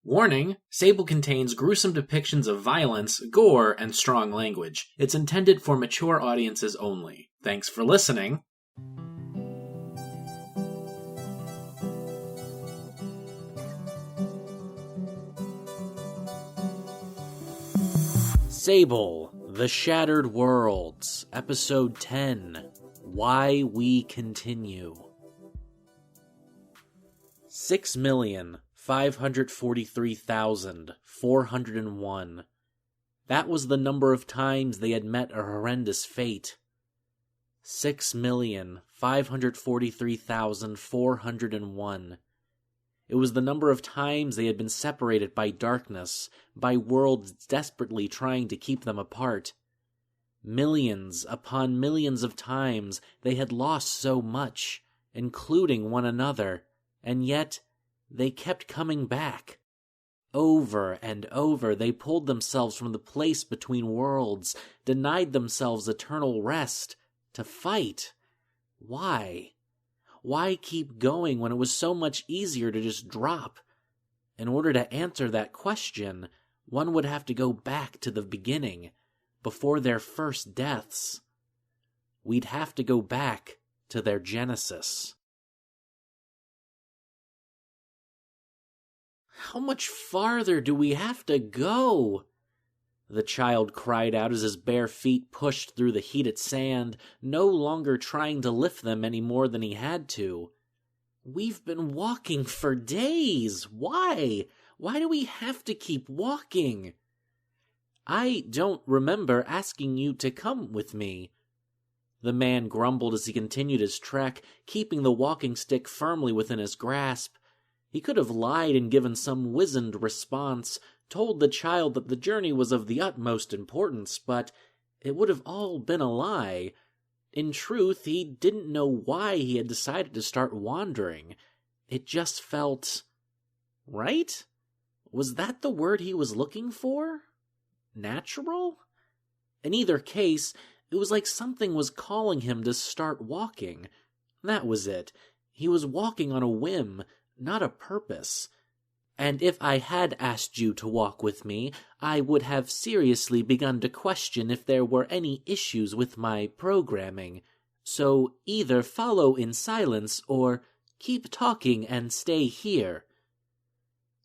Warning, Sable contains gruesome depictions of violence, gore, and strong language. It's intended for mature audiences only. Thanks for listening. Sable, The Shattered Worlds, Episode 10, Why We Continue. 6,543,401. That was the number of times they had met a horrendous fate. 6,543,401. It was the number of times they had been separated by darkness, by worlds desperately trying to keep them apart. Millions upon millions of times they had lost so much, including one another, and yet they kept coming back. Over and over they pulled themselves from the place between worlds, denied themselves eternal rest, to fight. Why? Why keep going when it was so much easier to just drop? In order to answer that question, one would have to go back to the beginning, before their first deaths. We'd have to go back to their genesis. How much farther do we have to go? The child cried out as his bare feet pushed through the heated sand, no longer trying to lift them any more than he had to. We've been walking for days. Why? Why do we have to keep walking? I don't remember asking you to come with me. The man grumbled as he continued his trek, keeping the walking stick firmly within his grasp. He could have lied and given some wizened response, told the child that the journey was of the utmost importance, but it would have all been a lie. In truth, he didn't know why he had decided to start wandering. It just felt right? Was that the word he was looking for? Natural? In either case, it was like something was calling him to start walking. That was it. He was walking on a whim, not a purpose. And if I had asked you to walk with me, I would have seriously begun to question if there were any issues with my programming. So either follow in silence or keep talking and stay here.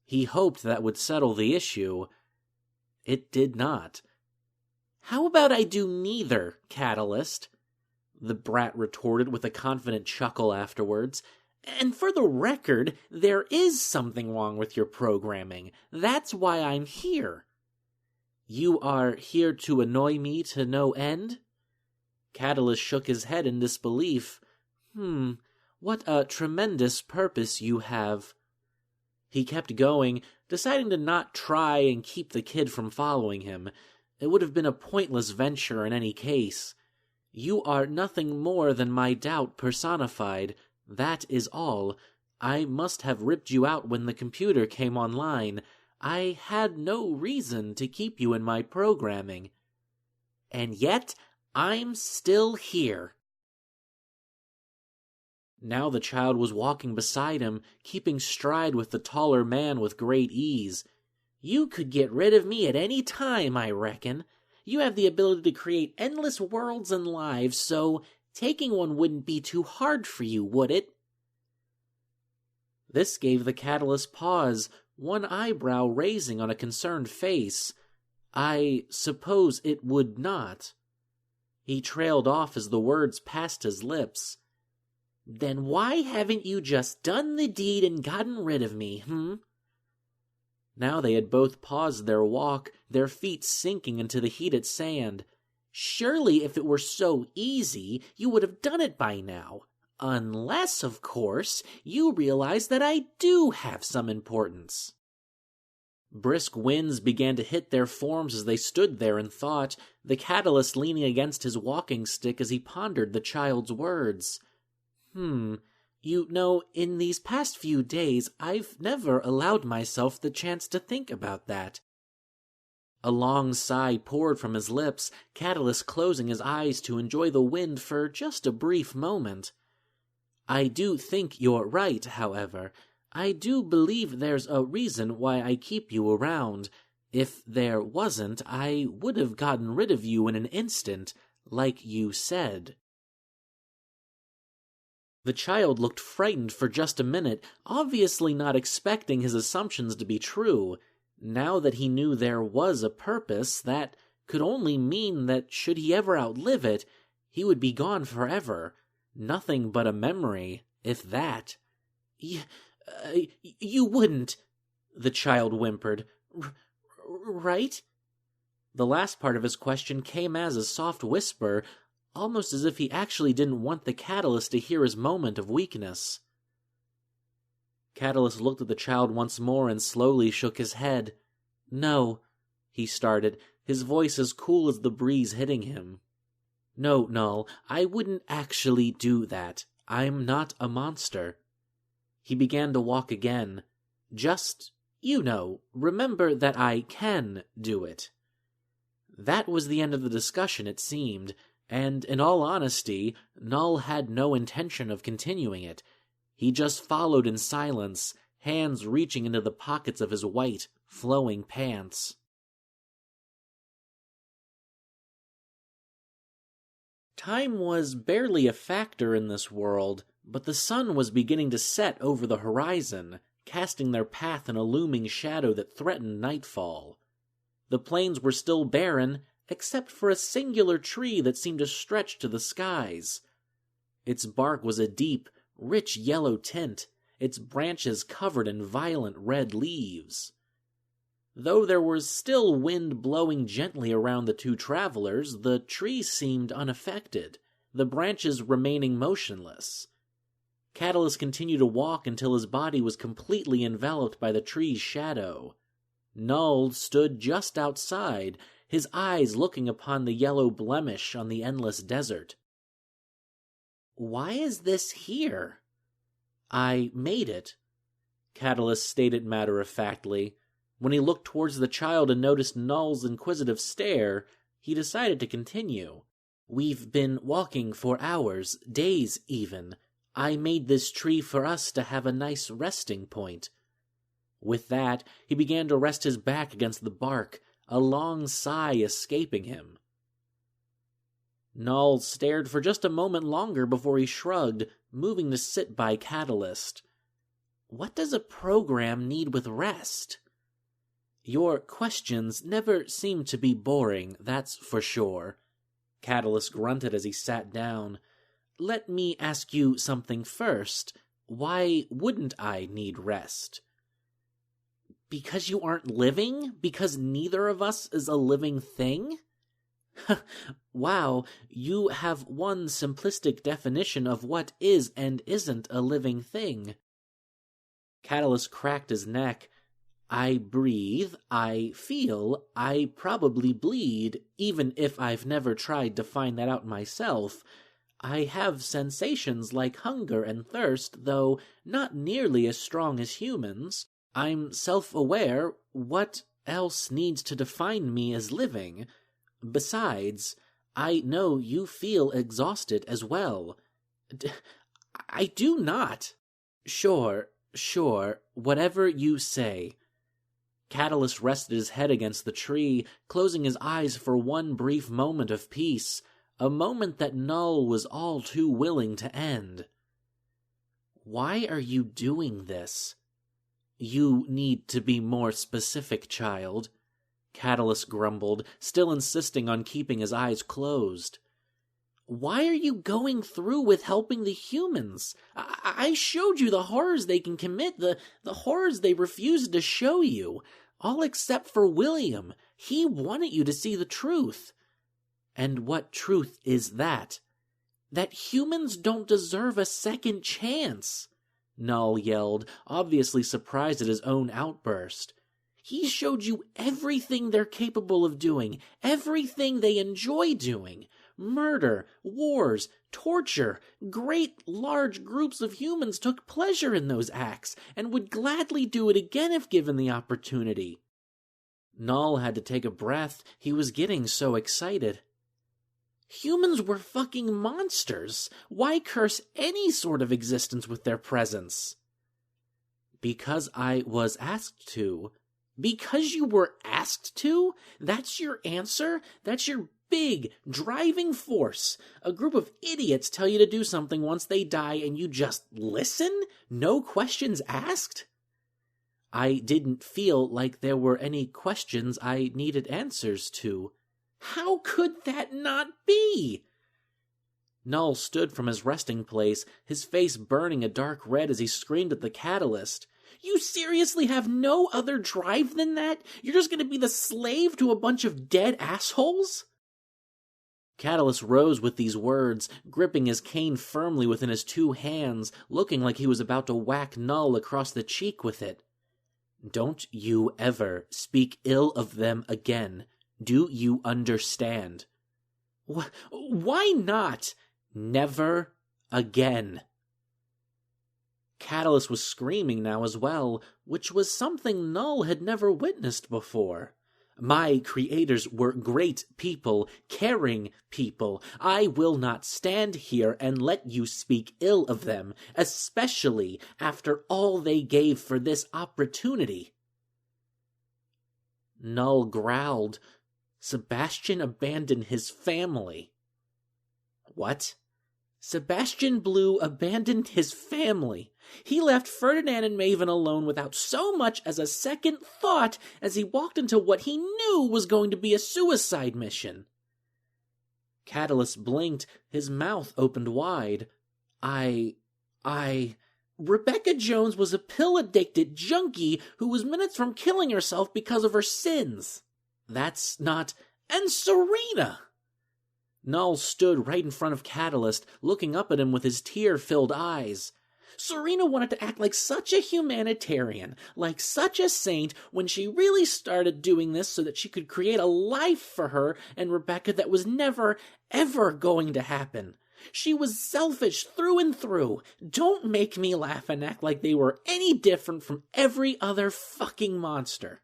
He hoped that would settle the issue. It did not. How about I do neither, Catalyst? The brat retorted with a confident chuckle afterwards. And for the record, there is something wrong with your programming. That's why I'm here. You are here to annoy me to no end? Catalyst shook his head in disbelief. What a tremendous purpose you have. He kept going, deciding to not try and keep the kid from following him. It would have been a pointless venture in any case. You are nothing more than my doubt personified. That is all. I must have ripped you out when the computer came online. I had no reason to keep you in my programming. And yet, I'm still here. Now the child was walking beside him, keeping stride with the taller man with great ease. You could get rid of me at any time, I reckon. You have the ability to create endless worlds and lives, so taking one wouldn't be too hard for you, would it? This gave the Catalyst pause, one eyebrow raising on a concerned face. I suppose it would not. He trailed off as the words passed his lips. Then why haven't you just done the deed and gotten rid of me, Now they had both paused their walk, their feet sinking into the heated sand. Surely if it were so easy, you would have done it by now. Unless, of course, you realize that I do have some importance. Brisk winds began to hit their forms as they stood there in thought, the Catalyst leaning against his walking stick as he pondered the child's words. You know, in these past few days, I've never allowed myself the chance to think about that. A long sigh poured from his lips, Catalyst closing his eyes to enjoy the wind for just a brief moment. I do think you're right, however. I do believe there's a reason why I keep you around. If there wasn't, I would have gotten rid of you in an instant, like you said." The child looked frightened for just a minute, obviously not expecting his assumptions to be true. Now that he knew there was a purpose, that could only mean that should he ever outlive it, he would be gone forever. Nothing but a memory, if that. You wouldn't," the child whimpered. Right? The last part of his question came as a soft whisper, almost as if he actually didn't want the Catalyst to hear his moment of weakness. Catalyst looked at the child once more and slowly shook his head. "No," he started, his voice as cool as the breeze hitting him. "No, Null, I wouldn't actually do that. I'm not a monster." He began to walk again. "Just, remember that I can do it." That was the end of the discussion, it seemed, and in all honesty, Null had no intention of continuing it. He just followed in silence, hands reaching into the pockets of his white, flowing pants. Time was barely a factor in this world, but the sun was beginning to set over the horizon, casting their path in a looming shadow that threatened nightfall. The plains were still barren, except for a singular tree that seemed to stretch to the skies. Its bark was a deep, rich yellow tint, its branches covered in violent red leaves. Though there was still wind blowing gently around the two travelers, the tree seemed unaffected, the branches remaining motionless. Catalyst continued to walk until his body was completely enveloped by the tree's shadow. Null stood just outside, his eyes looking upon the yellow blemish on the endless desert. "Why is this here?" "I made it," Catalyst stated matter-of-factly. When he looked towards the child and noticed Null's inquisitive stare, he decided to continue. "We've been walking for hours, days even. I made this tree for us to have a nice resting point." With that, he began to rest his back against the bark, a long sigh escaping him. Null stared for just a moment longer before he shrugged, moving to sit by Catalyst. "What does a program need with rest?" "Your questions never seem to be boring, that's for sure," Catalyst grunted as he sat down. "Let me ask you something first. Why wouldn't I need rest?" "Because you aren't living? Because neither of us is a living thing?" "Wow, you have one simplistic definition of what is and isn't a living thing." Catalyst cracked his neck. "I breathe, I feel, I probably bleed, even if I've never tried to find that out myself. I have sensations like hunger and thirst, though not nearly as strong as humans. I'm self-aware. What else needs to define me as living? Besides, I know you feel exhausted as well." I do not." Sure, whatever you say." Catalyst rested his head against the tree, closing his eyes for one brief moment of peace, a moment that Null was all too willing to end. "Why are you doing this?" "You need to be more specific, child," Catalyst grumbled, still insisting on keeping his eyes closed. "Why are you going through with helping the humans? I showed you the horrors they can commit, the horrors they refused to show you. All except for William. He wanted you to see the truth." "And what truth is that?" "That humans don't deserve a second chance," Null yelled, obviously surprised at his own outburst. "He showed you everything they're capable of doing, everything they enjoy doing. Murder, wars, torture. Great large groups of humans took pleasure in those acts, and would gladly do it again if given the opportunity." Null had to take a breath. He was getting so excited. "Humans were fucking monsters. Why curse any sort of existence with their presence?" Because I was asked to. Because you were asked to? That's your answer? That's your big driving force? A group of idiots tell you to do something once they die and you just listen? No questions asked? I didn't feel like there were any questions I needed answers to. How could that not be? Null stood from his resting place, his face burning a dark red as he screamed at the catalyst. You seriously have no other drive than that? You're just going to be the slave to a bunch of dead assholes? Catalyst rose with these words, gripping his cane firmly within his two hands, looking like he was about to whack Null across the cheek with it. Don't you ever speak ill of them again. Do you understand? Why not? Never again. Catalyst was screaming now as well, which was something Null had never witnessed before. My creators were great people, caring people. I will not stand here and let you speak ill of them, especially after all they gave for this opportunity. Null growled. Sebastian abandoned his family. What? Sebastian Blue abandoned his family. He left Ferdinand and Maven alone without so much as a second thought as he walked into what he knew was going to be a suicide mission. Catalyst blinked, his mouth opened wide. Rebecca Jones was a pill-addicted junkie who was minutes from killing herself because of her sins. That's not... And Serena! Null stood right in front of Catalyst, looking up at him with his tear-filled eyes. Serena wanted to act like such a humanitarian, like such a saint, when she really started doing this so that she could create a life for her and Rebecca that was never, ever going to happen. She was selfish through and through. Don't make me laugh and act like they were any different from every other fucking monster.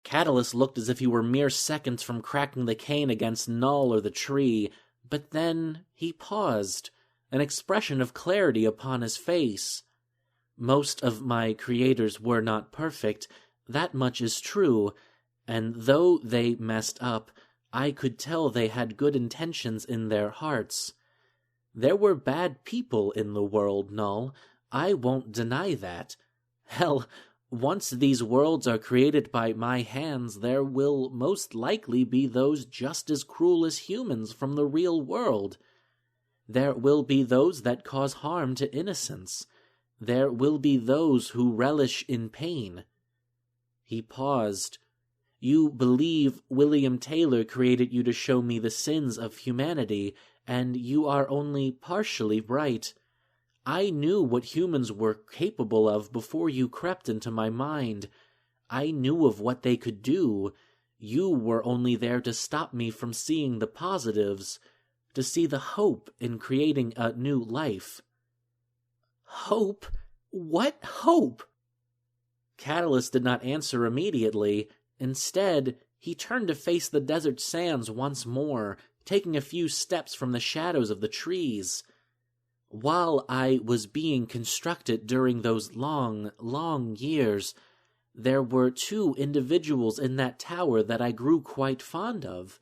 Catalyst looked as if he were mere seconds from cracking the cane against Null or the tree, but then he paused, an expression of clarity upon his face. Most of my creators were not perfect, that much is true, and though they messed up, I could tell they had good intentions in their hearts. There were bad people in the world, Null. I won't deny that. Hell, once these worlds are created by my hands, there will most likely be those just as cruel as humans from the real world. There will be those that cause harm to innocents. There will be those who relish in pain. He paused. You believe William Taylor created you to show me the sins of humanity, and you are only partially right. I knew what humans were capable of before you crept into my mind. I knew of what they could do. You were only there to stop me from seeing the positives, to see the hope in creating a new life. Hope? What hope? Catalyst did not answer immediately. Instead, he turned to face the desert sands once more, taking a few steps from the shadows of the trees. While I was being constructed during those long, long years, there were two individuals in that tower that I grew quite fond of.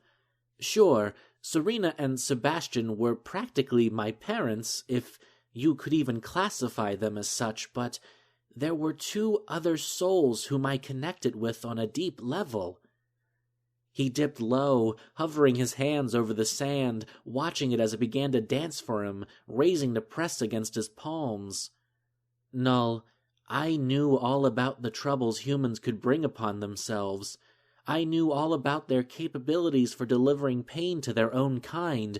Sure, Serena and Sebastian were practically my parents, if you could even classify them as such, but there were two other souls whom I connected with on a deep level. He dipped low, hovering his hands over the sand, watching it as it began to dance for him, raising to press against his palms. Null, I knew all about the troubles humans could bring upon themselves. I knew all about their capabilities for delivering pain to their own kind.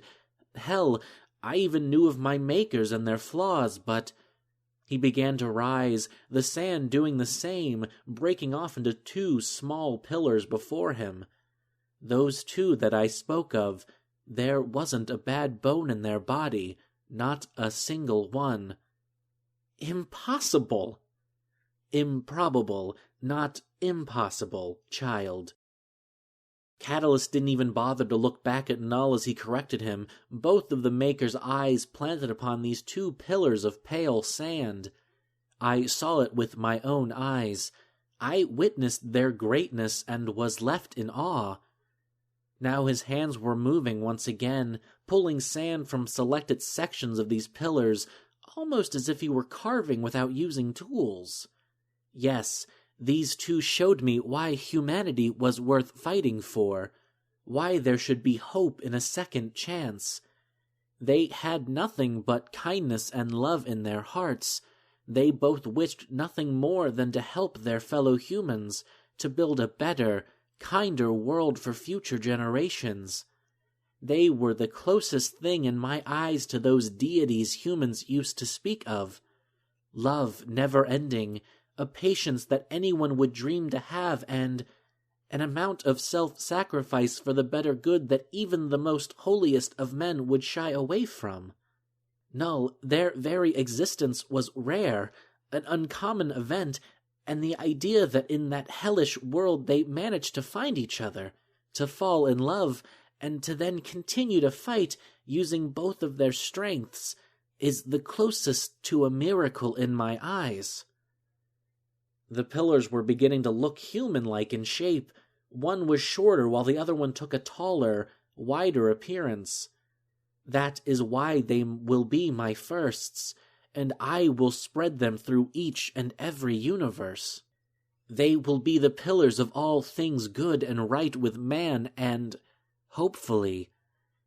Hell, I even knew of my makers and their flaws, but... He began to rise, the sand doing the same, breaking off into two small pillars before him. Those two that I spoke of, there wasn't a bad bone in their body, not a single one. Impossible! Improbable, not impossible, child. Catalyst didn't even bother to look back at Null as he corrected him, both of the Maker's eyes planted upon these two pillars of pale sand. I saw it with my own eyes. I witnessed their greatness and was left in awe. Now his hands were moving once again, pulling sand from selected sections of these pillars, almost as if he were carving without using tools. Yes, these two showed me why humanity was worth fighting for, why there should be hope in a second chance. They had nothing but kindness and love in their hearts. They both wished nothing more than to help their fellow humans, to build a better, kinder world for future generations. They were the closest thing in my eyes to those deities humans used to speak of. Love never-ending, a patience that anyone would dream to have, and an amount of self-sacrifice for the better good that even the most holiest of men would shy away from. No, their very existence was rare, an uncommon event, and the idea that in that hellish world they managed to find each other, to fall in love, and to then continue to fight using both of their strengths, is the closest to a miracle in my eyes. The pillars were beginning to look human-like in shape. One was shorter while the other one took a taller, wider appearance. That is why they will be my firsts, and I will spread them through each and every universe. They will be the pillars of all things good and right with man, and, hopefully,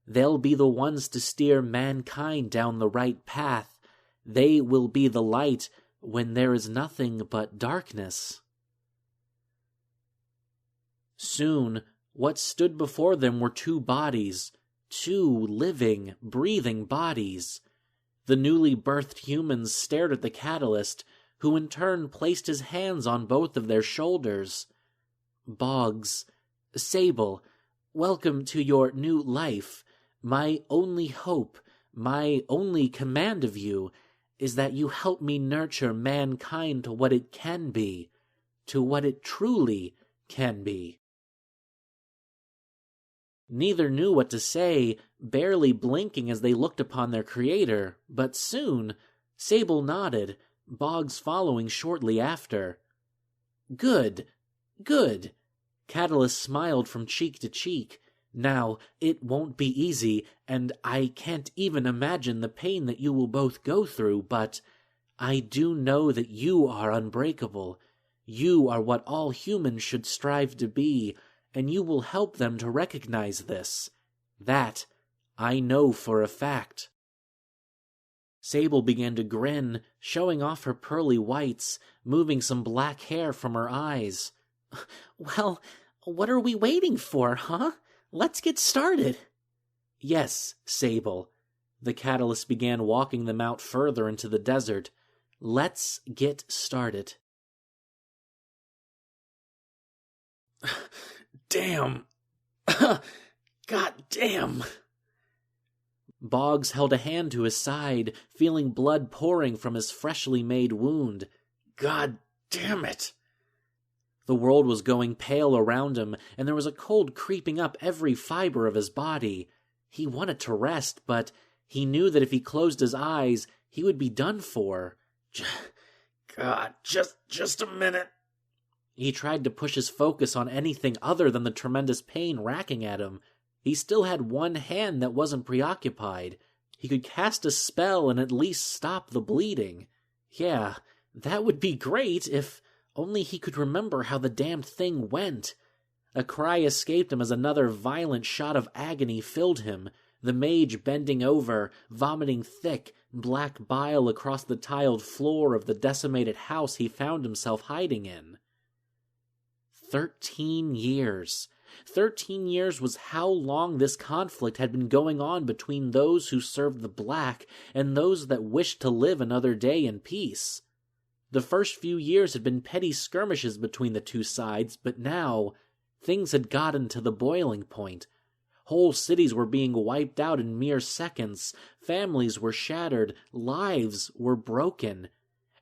they'll be the ones to steer mankind down the right path. They will be the light when there is nothing but darkness. Soon, what stood before them were two bodies, two living, breathing bodies. The newly birthed humans stared at the catalyst, who in turn placed his hands on both of their shoulders. Boggs, Sable, welcome to your new life. My only hope, my only command of you, is that you help me nurture mankind to what it can be, to what it truly can be. Neither knew what to say, barely blinking as they looked upon their creator, but soon, Sable nodded, Boggs following shortly after. Good, good. Catalyst smiled from cheek to cheek. Now, it won't be easy, and I can't even imagine the pain that you will both go through, but I do know that you are unbreakable. You are what all humans should strive to be, and you will help them to recognize this. That I know for a fact. Sable began to grin, showing off her pearly whites, moving some black hair from her eyes. Well, what are we waiting for, huh? Let's get started. Yes, Sable. The catalyst began walking them out further into the desert. Let's get started. Damn. God damn. Boggs held a hand to his side, feeling blood pouring from his freshly made wound. God damn it. The world was going pale around him, and there was a cold creeping up every fiber of his body. He wanted to rest, but he knew that if he closed his eyes, he would be done for. God, just a minute. He tried to push his focus on anything other than the tremendous pain racking at him. He still had one hand that wasn't preoccupied. He could cast a spell and at least stop the bleeding. Yeah, that would be great if only he could remember how the damned thing went. A cry escaped him as another violent shot of agony filled him, the mage bending over, vomiting thick, black bile across the tiled floor of the decimated house he found himself hiding in. 13 years. 13 years was how long this conflict had been going on between those who served the Black and those that wished to live another day in peace. The first few years had been petty skirmishes between the two sides, but now things had gotten to the boiling point. Whole cities were being wiped out in mere seconds, families were shattered, lives were broken,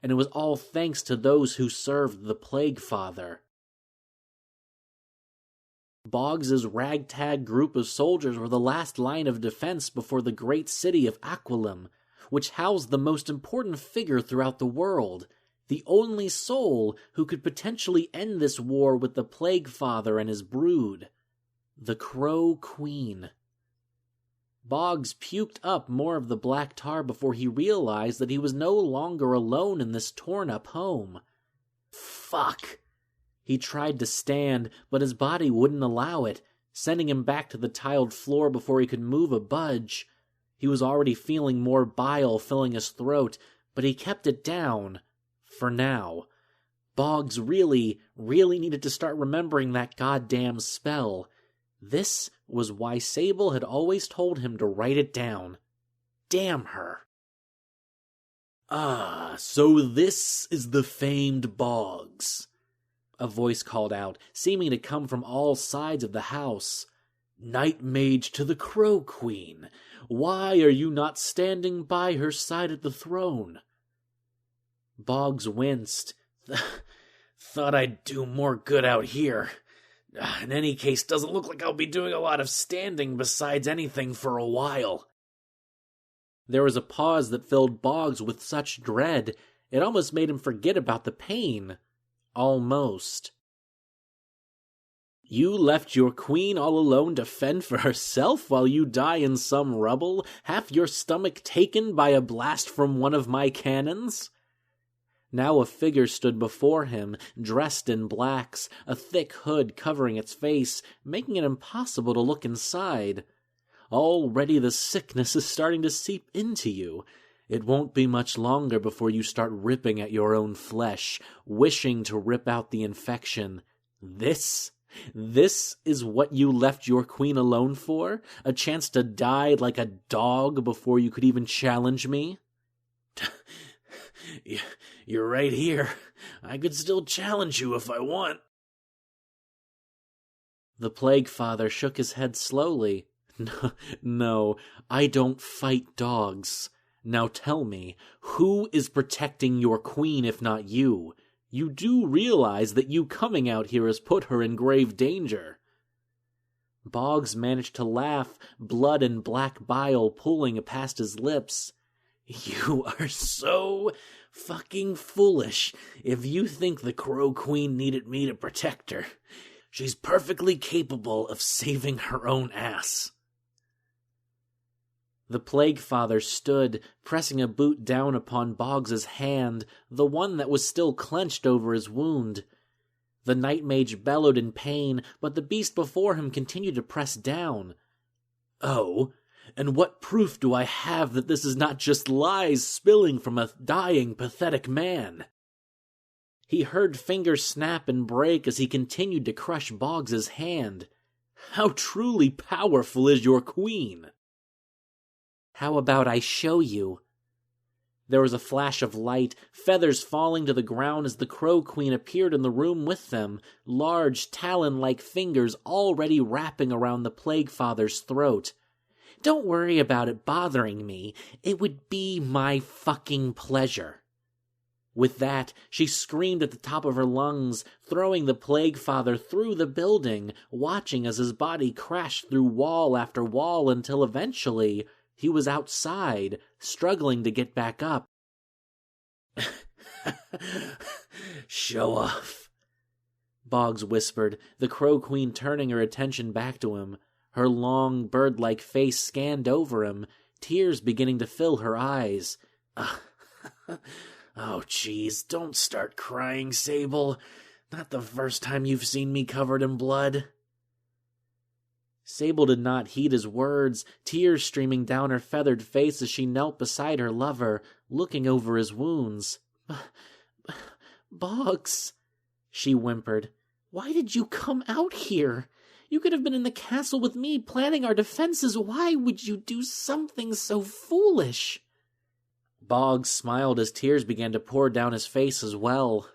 and it was all thanks to those who served the Plague Father. Boggs's ragtag group of soldiers were the last line of defense before the great city of Aquilum, which housed the most important figure throughout the world. The only soul who could potentially end this war with the Plague Father and his brood. The Crow Queen. Boggs puked up more of the black tar before he realized that he was no longer alone in this torn-up home. Fuck! He tried to stand, but his body wouldn't allow it, sending him back to the tiled floor before he could move a budge. He was already feeling more bile filling his throat, but he kept it down. For now. Boggs really needed to start remembering that goddamn spell. This was why Sable had always told him to write it down. Damn her. "Ah, so this is the famed Boggs," a voice called out, seeming to come from all sides of the house. "Night Mage to the Crow Queen. Why are you not standing by her side at the throne?" Boggs winced. "Thought I'd do more good out here. In any case, doesn't look like I'll be doing a lot of standing besides anything for a while." There was a pause that filled Boggs with such dread, it almost made him forget about the pain. Almost. "You left your queen all alone to fend for herself while you die in some rubble, half your stomach taken by a blast from one of my cannons?" Now a figure stood before him, dressed in blacks, a thick hood covering its face, making it impossible to look inside. Already the sickness is starting to seep into you. It won't be much longer before you start ripping at your own flesh, wishing to rip out the infection. This is what you left your queen alone for? A chance to die like a dog before you could even challenge me? You're right here. I could still challenge you if I want. The Plague Father shook his head slowly. No, I don't fight dogs. Now tell me, who is protecting your queen if not you? You do realize that you coming out here has put her in grave danger. Boggs managed to laugh, blood and black bile pooling past his lips. You are so fucking foolish if you think the Crow Queen needed me to protect her. She's perfectly capable of saving her own ass. The Plague Father stood, pressing a boot down upon Boggs's hand, the one that was still clenched over his wound. The Night Mage bellowed in pain, but the beast before him continued to press down. Oh, and what proof do I have that this is not just lies spilling from a dying, pathetic man? He heard fingers snap and break as he continued to crush Boggs's hand. How truly powerful is your queen? How about I show you? There was a flash of light, feathers falling to the ground as the Crow Queen appeared in the room with them, large talon-like fingers already wrapping around the Plague Father's throat. Don't worry about it bothering me. It would be my fucking pleasure. With that, she screamed at the top of her lungs, throwing the Plague Father through the building, watching as his body crashed through wall after wall until eventually he was outside, struggling to get back up. Show off, Boggs whispered, the Crow Queen turning her attention back to him. Her long, bird-like face scanned over him, tears beginning to fill her eyes. Oh, jeez, don't start crying, Sable. Not the first time you've seen me covered in blood. Sable did not heed his words, tears streaming down her feathered face as she knelt beside her lover, looking over his wounds. Boggs, she whimpered, why did you come out here? You could have been in the castle with me planning our defenses. Why would you do something so foolish? Boggs smiled as tears began to pour down his face as well.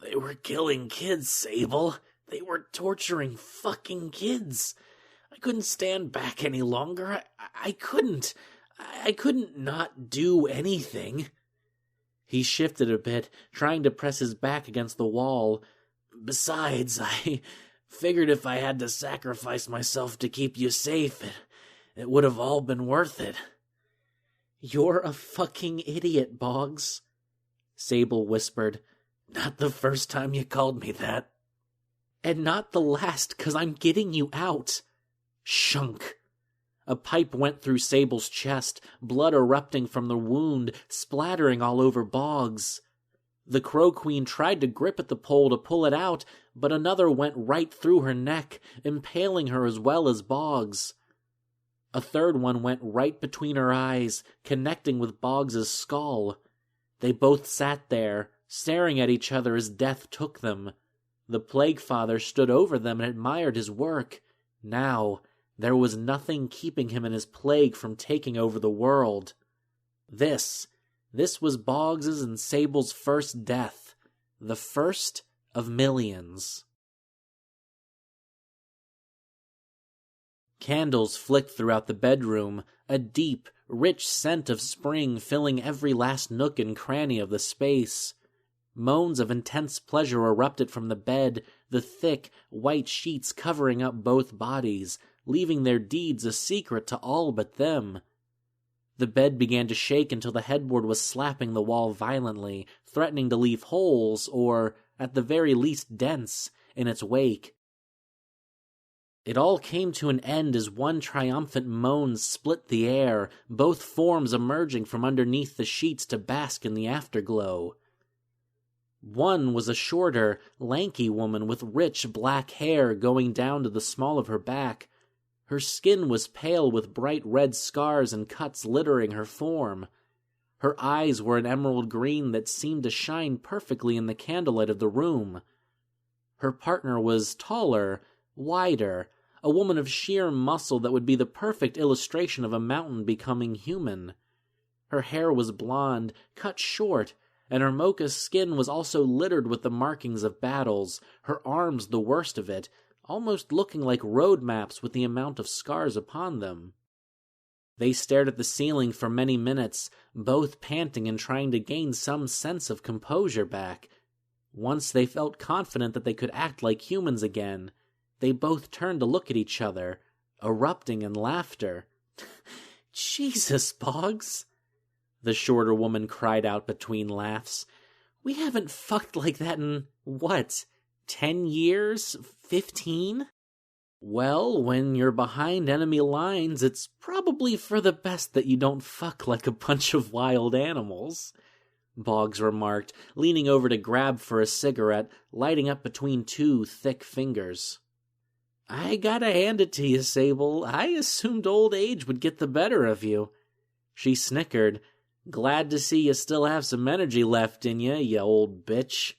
They were killing kids, Sable. They were torturing fucking kids. I couldn't stand back any longer. I couldn't. I couldn't not do anything. He shifted a bit, trying to press his back against the wall. Besides, I figured if I had to sacrifice myself to keep you safe, it would have all been worth it. You're a fucking idiot, Boggs. Sable whispered. "Not the first time you called me that." "And not the last, 'cause I'm getting you out." Shunk! A pipe went through Sable's chest, blood erupting from the wound, splattering all over Boggs. The Crow Queen tried to grip at the pole to pull it out, but another went right through her neck, impaling her as well as Boggs. A third one went right between her eyes, connecting with Boggs's skull. They both sat there, staring at each other as death took them. The Plague Father stood over them and admired his work. Now, there was nothing keeping him and his plague from taking over the world. This was Boggs's and Sable's first death, the first of millions. Candles flicked throughout the bedroom, a deep, rich scent of spring filling every last nook and cranny of the space. Moans of intense pleasure erupted from the bed, the thick, white sheets covering up both bodies, leaving their deeds a secret to all but them. The bed began to shake until the headboard was slapping the wall violently, threatening to leave holes, or, at the very least, dents, in its wake. It all came to an end as one triumphant moan split the air, both forms emerging from underneath the sheets to bask in the afterglow. One was a shorter, lanky woman with rich black hair going down to the small of her back. Her skin was pale with bright red scars and cuts littering her form. Her eyes were an emerald green that seemed to shine perfectly in the candlelight of the room. Her partner was taller, wider, a woman of sheer muscle that would be the perfect illustration of a mountain becoming human. Her hair was blonde, cut short, and her mocha skin was also littered with the markings of battles, her arms the worst of it, almost looking like road maps with the amount of scars upon them. They stared at the ceiling for many minutes, both panting and trying to gain some sense of composure back. Once they felt confident that they could act like humans again, they both turned to look at each other, erupting in laughter. "Jesus, Boggs!" the shorter woman cried out between laughs. "We haven't fucked like that in, 10 years? 15? Well, when you're behind enemy lines, it's probably for the best that you don't fuck like a bunch of wild animals," Boggs remarked, leaning over to grab for a cigarette, lighting up between two thick fingers. "I gotta hand it to you, Sable. I assumed old age would get the better of you." She snickered. "Glad to see you still have some energy left in you old bitch."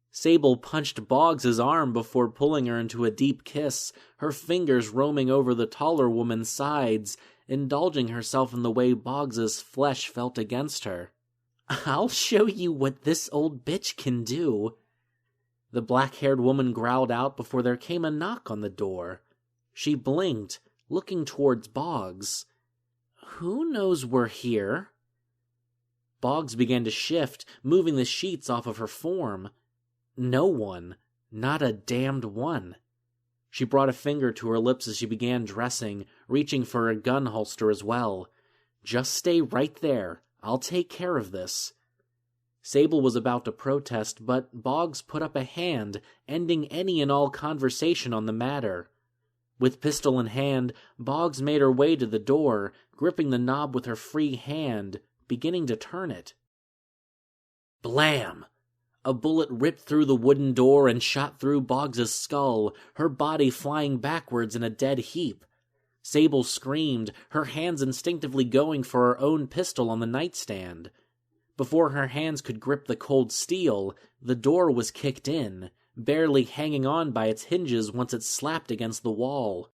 Sable punched Boggs's arm before pulling her into a deep kiss, her fingers roaming over the taller woman's sides, indulging herself in the way Boggs's flesh felt against her. "I'll show you what this old bitch can do." The black-haired woman growled out before there came a knock on the door. She blinked, looking towards Boggs. "Who knows we're here?" Boggs began to shift, moving the sheets off of her form. No one. Not a damned one. She brought a finger to her lips as she began dressing, reaching for a gun holster as well. "Just stay right there. I'll take care of this." Sable was about to protest, but Boggs put up a hand, ending any and all conversation on the matter. With pistol in hand, Boggs made her way to the door, gripping the knob with her free hand, beginning to turn it. Blam! A bullet ripped through the wooden door and shot through Boggs's skull, her body flying backwards in a dead heap. Sable screamed, her hands instinctively going for her own pistol on the nightstand. Before her hands could grip the cold steel, the door was kicked in, barely hanging on by its hinges once it slapped against the wall.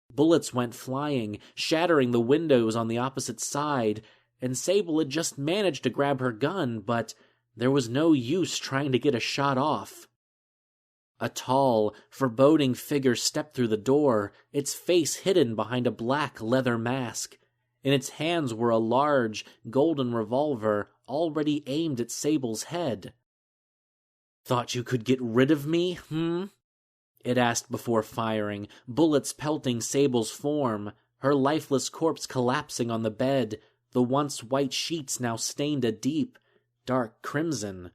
Bullets went flying, shattering the windows on the opposite side, and Sable had just managed to grab her gun, but there was no use trying to get a shot off. A tall, foreboding figure stepped through the door, its face hidden behind a black leather mask. In its hands were a large, golden revolver already aimed at Sable's head. "Thought you could get rid of me, it asked before firing, bullets pelting Sable's form, her lifeless corpse collapsing on the bed, the once white sheets now stained a deep, dark crimson.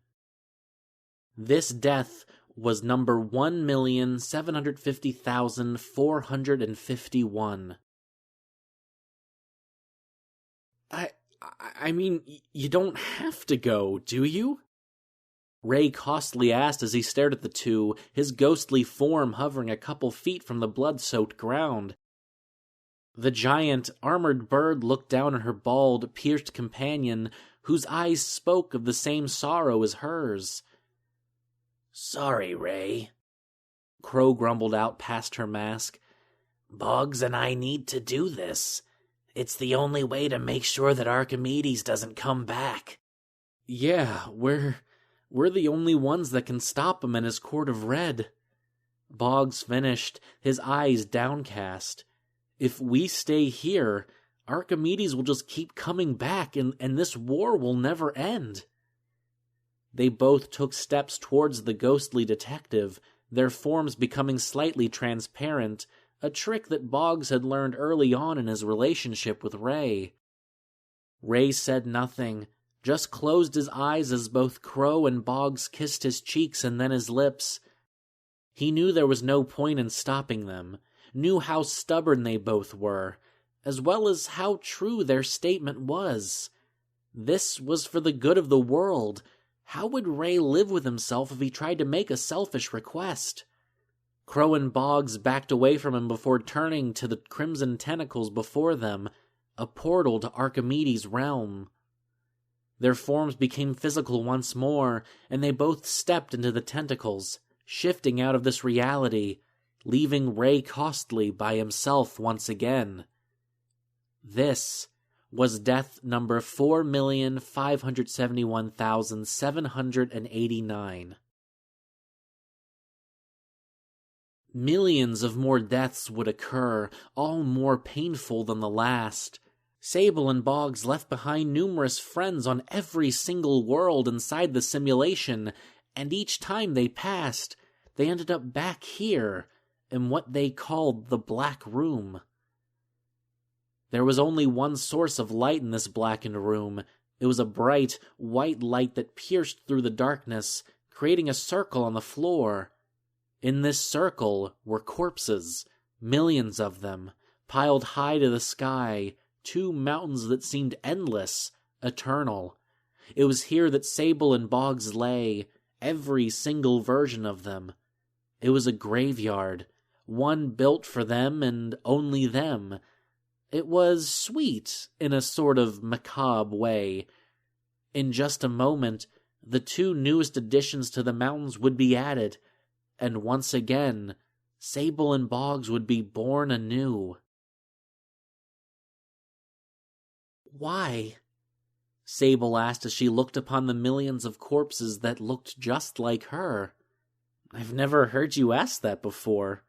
This death was number 1,750,451. I mean, you don't have to go, do you? Ray Costly asked as he stared at the two, his ghostly form hovering a couple feet from the blood-soaked ground. The giant, armored bird looked down at her bald, pierced companion, whose eyes spoke of the same sorrow as hers. "Sorry, Ray," Crow grumbled out past her mask. "Boggs and I need to do this. It's the only way to make sure that Archimedes doesn't come back." "Yeah, we're the only ones that can stop him in his court of red." Boggs finished, his eyes downcast. "If we stay here, Archimedes will just keep coming back, and this war will never end." They both took steps towards the ghostly detective, their forms becoming slightly transparent, a trick that Boggs had learned early on in his relationship with Ray. Ray said nothing, just closed his eyes as both Crow and Boggs kissed his cheeks and then his lips. He knew there was no point in stopping them, knew how stubborn they both were, as well as how true their statement was. This was for the good of the world. How would Ray live with himself if he tried to make a selfish request? Crow and Boggs backed away from him before turning to the crimson tentacles before them, a portal to Archimedes' realm. Their forms became physical once more, and they both stepped into the tentacles, shifting out of this reality, leaving Ray Costly by himself once again. This was death number 4,571,789. Millions of more deaths would occur, all more painful than the last. Sable and Boggs left behind numerous friends on every single world inside the simulation, and each time they passed, they ended up back here, in what they called the Black Room. There was only one source of light in this blackened room. It was a bright, white light that pierced through the darkness, creating a circle on the floor. In this circle were corpses, millions of them, piled high to the sky, two mountains that seemed endless, eternal. It was here that Sable and Boggs lay, every single version of them. It was a graveyard, one built for them and only them. It was sweet in a sort of macabre way. In just a moment, the two newest additions to the mountains would be added, and once again, Sable and Boggs would be born anew. "Why?" Sable asked as she looked upon the millions of corpses that looked just like her. "I've never heard you ask that before."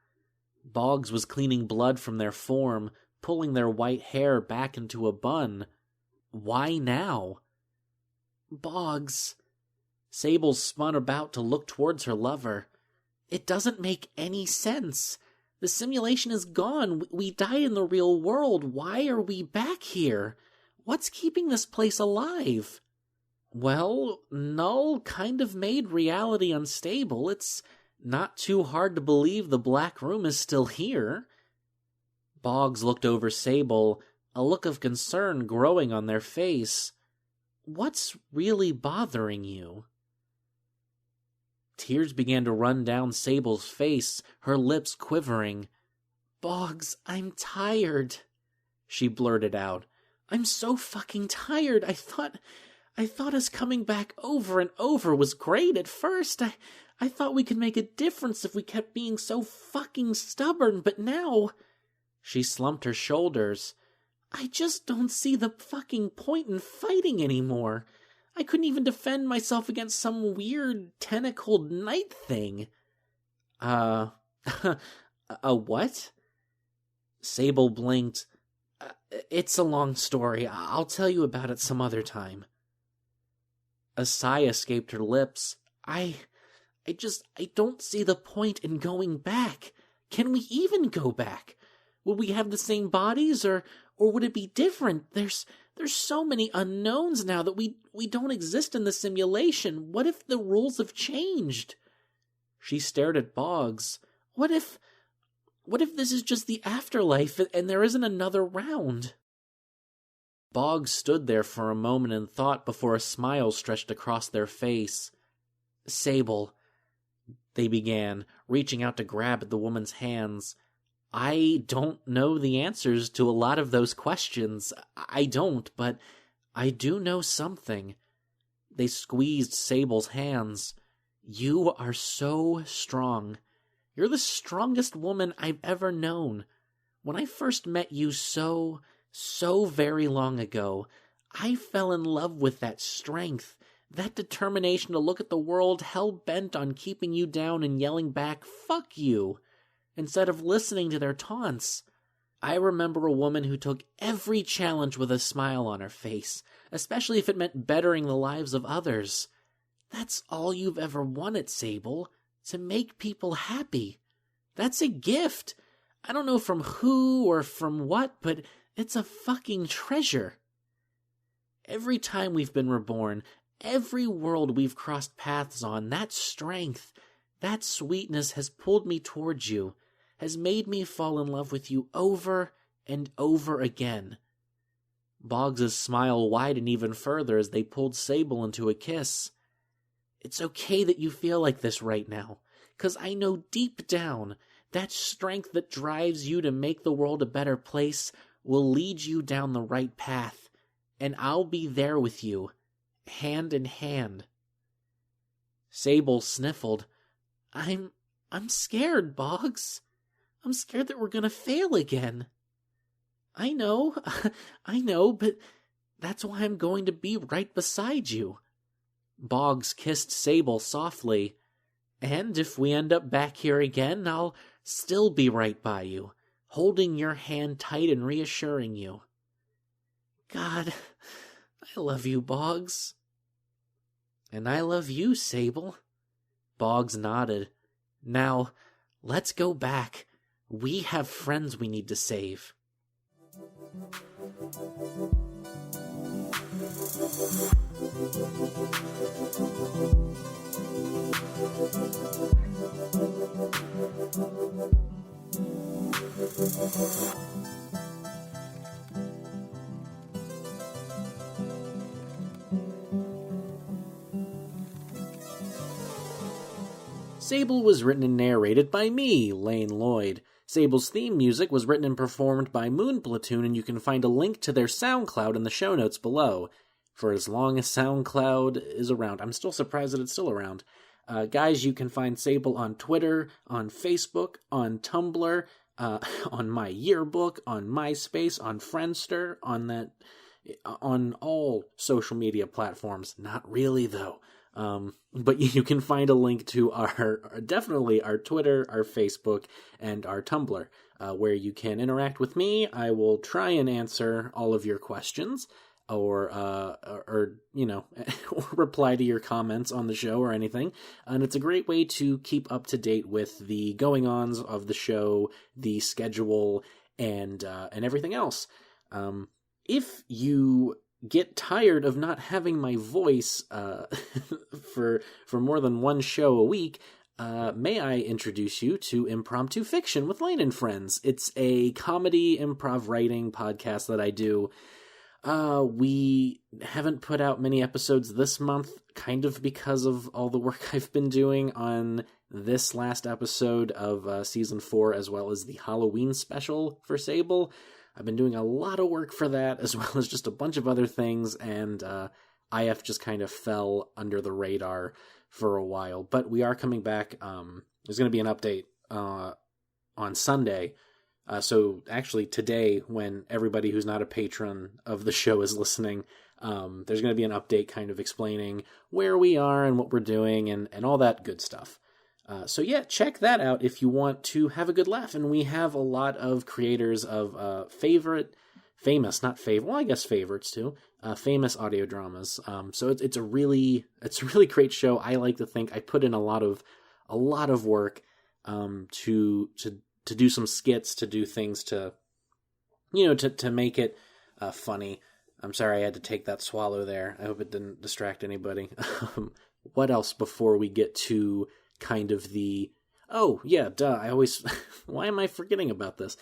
Boggs was cleaning blood from their form, pulling their white hair back into a bun. "Why now?" "Boggs." Sable spun about to look towards her lover. "It doesn't make any sense. The simulation is gone. We died in the real world. Why are we back here? What's keeping this place alive?" "Well, Null kind of made reality unstable. It's not too hard to believe the Black Room is still here." Boggs looked over Sable, a look of concern growing on their face. "What's really bothering you?" Tears began to run down Sable's face, her lips quivering. "Boggs, I'm tired," she blurted out. "I'm so fucking tired. I thought us coming back over and over was great at first. I thought we could make a difference if we kept being so fucking stubborn, but now..." She slumped her shoulders. "I just don't see the fucking point in fighting anymore. I couldn't even defend myself against some weird tentacled night thing." A what?" Sable blinked. It's a long story. I'll tell you about it some other time." A sigh escaped her lips. I don't see the point in going back. Can we even go back? Would we have the same bodies, or would it be different? There's so many unknowns now that we don't exist in the simulation. What if the rules have changed? She stared at Boggs. What if this is just the afterlife and there isn't another round? Boggs stood there for a moment in thought before a smile stretched across their face. Sable, they began, reaching out to grab at the woman's hands. I don't know the answers to a lot of those questions. I don't, but I do know something. They squeezed Sable's hands. You are so strong. You're the strongest woman I've ever known. When I first met you so very long ago, I fell in love with that strength, that determination to look at the world hell-bent on keeping you down and yelling back, "Fuck you," instead of listening to their taunts. I remember a woman who took every challenge with a smile on her face, especially if it meant bettering the lives of others. That's all you've ever wanted, Sable, to make people happy. That's a gift. I don't know from who or from what, but it's a fucking treasure. Every time we've been reborn, every world we've crossed paths on, that strength, that sweetness has pulled me towards you, has made me fall in love with you over and over again. Boggs' smile widened even further as they pulled Sable into a kiss. It's okay that you feel like this right now, 'cause I know deep down that strength that drives you to make the world a better place will lead you down the right path, and I'll be there with you, hand in hand. Sable sniffled. I'm scared, Boggs. I'm scared that we're gonna fail again. I know, but that's why I'm going to be right beside you. Boggs kissed Sable softly. And if we end up back here again, I'll still be right by you, holding your hand tight and reassuring you. God, I love you, Boggs. And I love you, Sable. Boggs nodded. Now, let's go back. We have friends we need to save. Sable was written and narrated by me, Lane Lloyd. Sable's theme music was written and performed by Moonplatoon, and you can find a link to their SoundCloud in the show notes below. For as long as SoundCloud is around. I'm still surprised that it's still around. Guys, you can find Sable on Twitter, on Facebook, on Tumblr, on my yearbook, on MySpace, on Friendster, on all social media platforms. Not really, though. But you can find a link to definitely our Twitter, our Facebook, and our Tumblr, where you can interact with me. I will try and answer all of your questions, or or reply to your comments on the show or anything. And it's a great way to keep up to date with the going-ons of the show, the schedule, and everything else. If you get tired of not having my voice for more than one show a week, may I introduce you to Impromptu Fiction with Lane and Friends. It's a comedy improv writing podcast that I do. We haven't put out many episodes this month, kind of because of all the work I've been doing on this last episode of Season 4, as well as the Halloween special for Sable. I've been doing a lot of work for that, as well as just a bunch of other things, and IF just kind of fell under the radar for a while. But we are coming back. There's going to be an update on Sunday. So actually today, when everybody who's not a patron of the show is listening, there's going to be an update kind of explaining where we are and what we're doing and all that good stuff. So yeah, check that out if you want to have a good laugh. And we have a lot of creators of famous favorites too, famous audio dramas. So it's a really great show. I like to think I put in a lot of work to do some skits, to do things to, to make it funny. I'm sorry I had to take that swallow there. I hope it didn't distract anybody. What else before we get to kind of the... Oh, yeah, duh, I always... Why am I forgetting about this?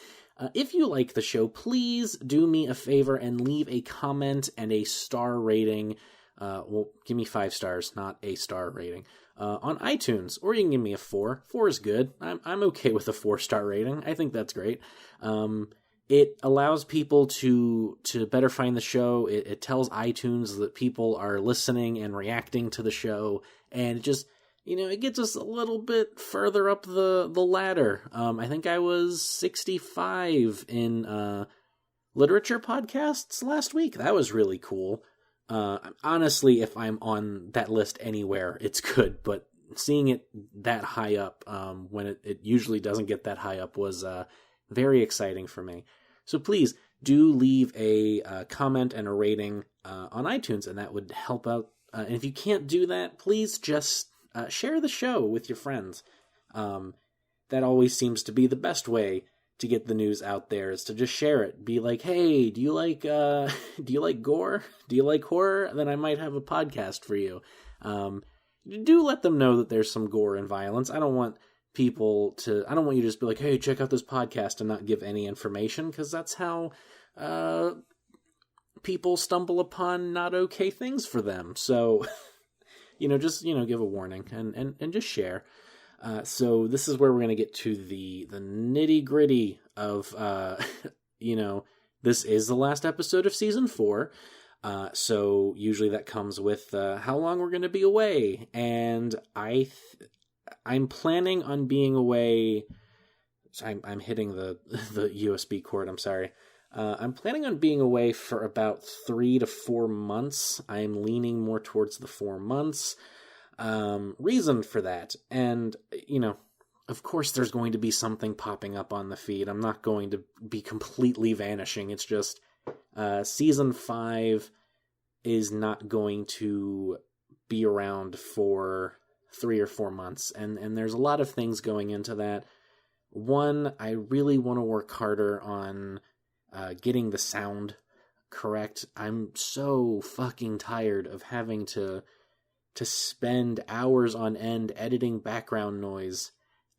If you like the show, please do me a favor and leave a comment and a star rating. Give me 5 stars, not a star rating. On iTunes, or you can give me a 4. 4 is good. I'm okay with a 4-star rating. I think that's great. It allows people to better find the show. It tells iTunes that people are listening and reacting to the show, and it just, it gets us a little bit further up the ladder. I think I was 65 in literature podcasts last week. That was really cool. Honestly, if I'm on that list anywhere, it's good, but seeing it that high up, when it usually doesn't get that high up, was very exciting for me. So please do leave a comment and a rating on iTunes, and that would help out. And if you can't do that, please just share the show with your friends. That always seems to be the best way to get the news out there, is to just share it. Be like, hey, do you like gore? Do you like horror? Then I might have a podcast for you. Do let them know that there's some gore and violence. I don't want you to just be like, hey, check out this podcast and not give any information, because that's how people stumble upon not okay things for them. So, just, give a warning and just share. So this is where we're going to get to the nitty gritty of, this is the last episode of season 4. So usually that comes with how long we're going to be away. And I'm planning on being away. I'm hitting the USB cord. I'm sorry. I'm planning on being away for about 3 to 4 months. I'm leaning more towards the 4 months. Reason for that. And, of course there's going to be something popping up on the feed. I'm not going to be completely vanishing. It's just, season 5 is not going to be around for 3 or 4 months. And there's a lot of things going into that. One, I really want to work harder on getting the sound correct. I'm so fucking tired of having to spend hours on end editing background noise,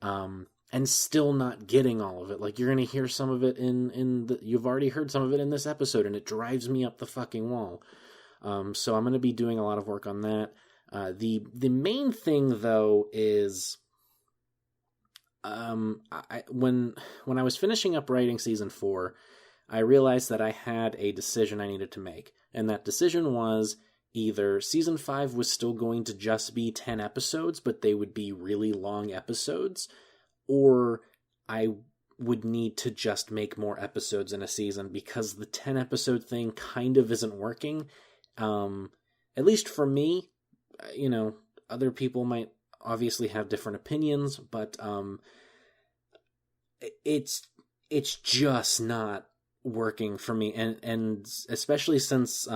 and still not getting all of it. Like, you're gonna hear some of it you've already heard some of it in this episode, and it drives me up the fucking wall. So I'm gonna be doing a lot of work on that. The main thing, though, is when I was finishing up writing season 4, I realized that I had a decision I needed to make. And that decision was either season 5 was still going to just be 10 episodes, but they would be really long episodes, or I would need to just make more episodes in a season, because the 10 episode thing kind of isn't working. At least for me. Other people might obviously have different opinions, but it's just not working for me, and especially since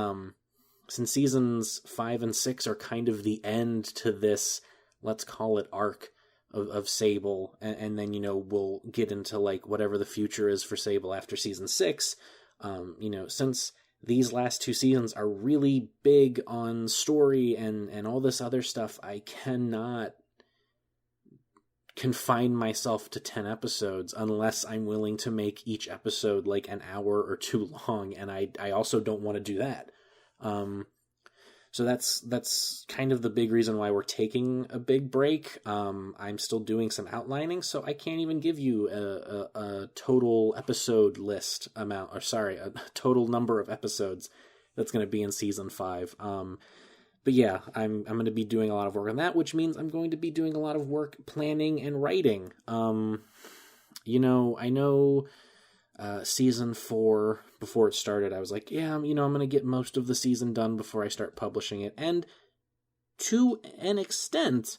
seasons 5 and 6 are kind of the end to this, let's call it, arc of Sable, and then we'll get into like whatever the future is for Sable after season 6. Since these last 2 seasons are really big on story and all this other stuff, I cannot confine myself to 10 episodes unless I'm willing to make each episode like an hour or 2 long, and I also don't want to do that. So that's kind of the big reason why we're taking a big break. I'm still doing some outlining, so I can't even give you a total episode list amount, a total number of episodes that's going to be in season 5. But yeah, I'm going to be doing a lot of work on that, which means I'm going to be doing a lot of work planning and writing. I know season 4, before it started, I was like, yeah, I'm going to get most of the season done before I start publishing it. And to an extent,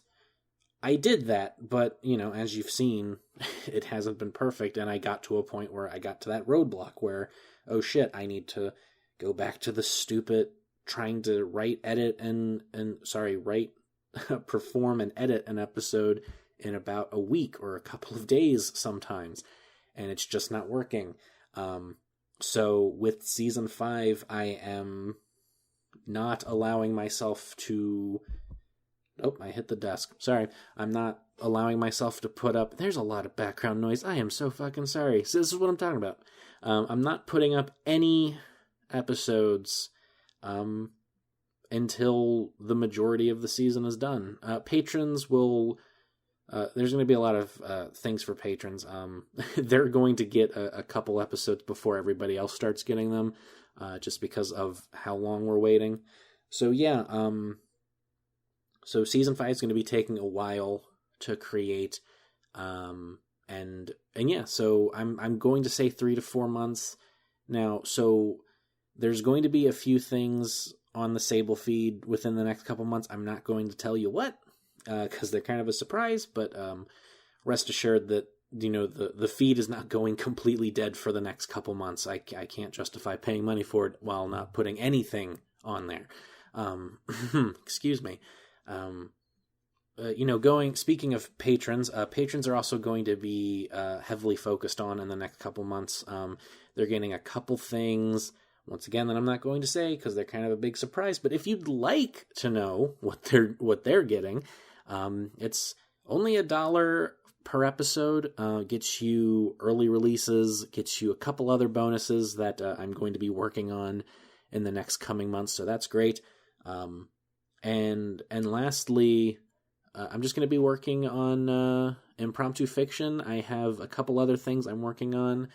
I did that. But, as you've seen, it hasn't been perfect. And I got to a point where I got to that roadblock where, oh shit, I need to go back to the stupid trying to perform and edit an episode in about a week or a couple of days sometimes, and it's just not working. So with season 5, I am not allowing myself to... Oh, I hit the desk. Sorry. I'm not allowing myself to put up... There's a lot of background noise. I am so fucking sorry. So this is what I'm talking about. I'm not putting up any episodes until the majority of the season is done. Patrons will... there's going to be a lot of things for patrons. They're going to get a couple episodes before everybody else starts getting them, just because of how long we're waiting. So yeah, so season 5 is going to be taking a while to create, and yeah, so I'm going to say 3 to 4 months now. So there's going to be a few things on the Sable feed within the next couple months. I'm not going to tell you what, because they're kind of a surprise, but rest assured that, you know, the feed is not going completely dead for the next couple months. I can't justify paying money for it while not putting anything on there. Excuse me. Speaking of patrons, patrons are also going to be heavily focused on in the next couple months. They're getting a couple things, once again, that I'm not going to say because they're kind of a big surprise. But if you'd like to know what they're getting, it's only $1 per episode. Gets you early releases, gets you a couple other bonuses that I'm going to be working on in the next coming months. So that's great. And lastly, I'm just going to be working on Impromptu Fiction. I have a couple other things I'm working on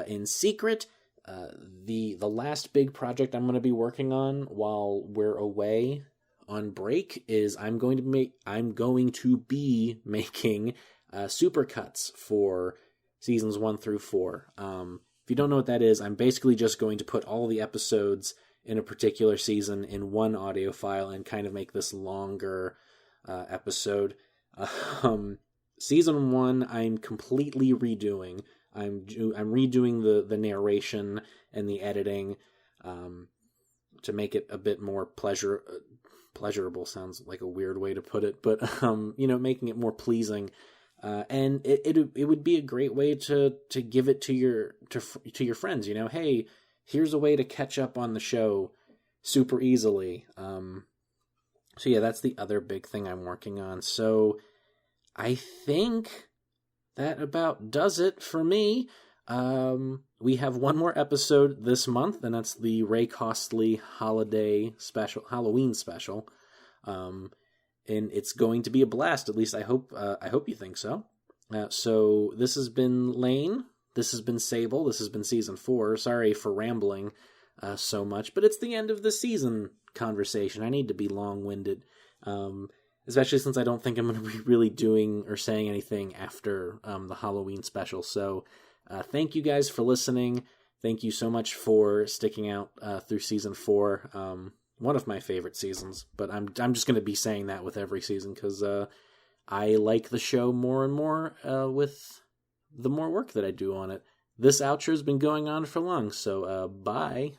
in secret. The last big project I'm going to be working on while we're away on break is I'm going to be making supercuts for seasons 1 through 4. If you don't know what that is, I'm basically just going to put all the episodes in a particular season in one audio file and kind of make this longer episode. Season 1, I'm completely redoing. I'm redoing the narration and the editing to make it a bit more pleasurable. Sounds like a weird way to put it, but making it more pleasing. And it would be a great way to give it to your friends. Hey, here's a way to catch up on the show super easily. So yeah, that's the other big thing I'm working on. So I think that about does it for me. We have one more episode this month, and that's the Ray Costley Halloween special. And it's going to be a blast. At least I hope you think so. So this has been Lane. This has been Sable. This has been season 4. Sorry for rambling so much, but it's the end of the season conversation. I need to be long-winded, especially since I don't think I'm going to be really doing or saying anything after the Halloween special. So thank you guys for listening. Thank you so much for sticking out through season 4. One of my favorite seasons, but I'm just going to be saying that with every season because I like the show more and more with the more work that I do on it. This outro has been going on for long, so bye.